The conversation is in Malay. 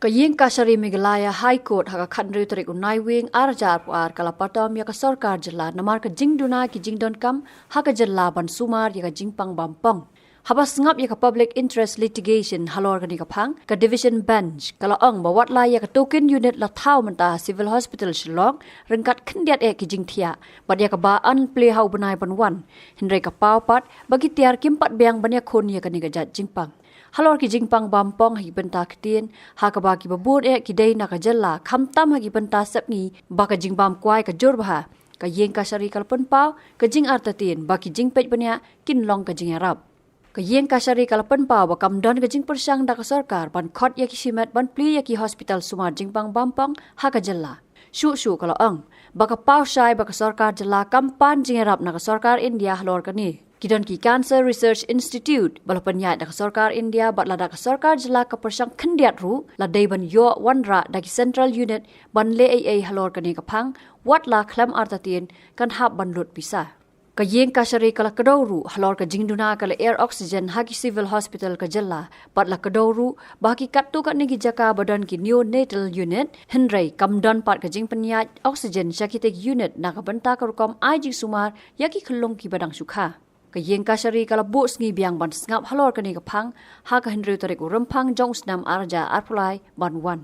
Īing Kashari Meghalaya High Court haka khandri tarik unai wing arja ar kala Patom ya ka Sorkar jilla namar ka jingduna ki jingdonkam haka jilla ban sumar ya ka jingpang bampong. Habas ngap ya ka public interest litigation halor ka ni ka phang ka division bench kala ong bawat la ya ka token unit la thau menta civil hospital Shillong rengkat khendiat ki jingthia bad ya ka ba an play hau banai ban wan hinrai ka pawpat bagi tiar kimpat biang ban ya khon ya ka ni ka jat jingpang. Halor ki jingpang bampong hagi benta ketin haka bagi babur ki dei na ka jalla khamtam hagi benta sapni baka jingbam kwai ka jor bah ka Īing Kashari kalpon pau ka jing artatin baki jingpej banya kinlong ka jing arab ka Īing Kashari kalpon pau bakam don ka jing persang da ka Sorkar ban khot ya ki simat ban pli ya ki hospital sumar jingpang bampong haka jalla shu kala ang baka pau shai baka Sorkar jalla kampan jing arab na ka Sorkar India halor ka ni Kidon ki Cancer Research Institute balapan ya dak Sorkar India bat lada ka Sorkar jela ka persang khendiat ru la dei ban yo wanra dak Central Unit ban le AA halor kani ka phang wat la khlam artatin kan hab ban lut pisa ka Īing Kashari kala kadawru halor ka jingduna kala air oxygen hagi civil hospital ka jela bat la kadawru baki kattu ka nigi jaka badan ki neonatal unit henrei kamdon pat ka jing panyat oxygen shakitek unit na ka banta ka rukom ai sumar yaki khlong ki badang sukha ka Īing Kashari kala bus ngi biang ban ngap halor kani ka phang ha ka hinru tarik rempang jongsnam arja arpulai ban wan